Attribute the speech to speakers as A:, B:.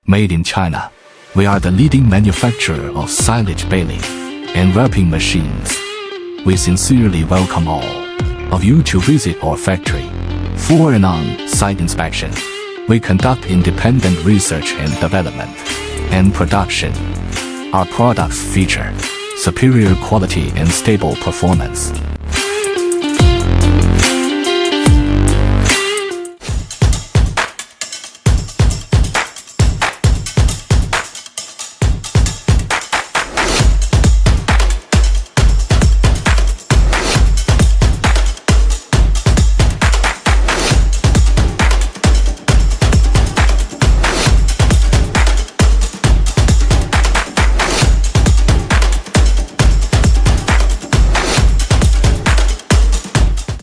A: Made in China. We are the leading manufacturer of silage baling and wrapping machines. We sincerely welcome all of you to visit our factory for an on-site inspection. We conduct independent research and development and production. Our products feature superior quality and stable performance.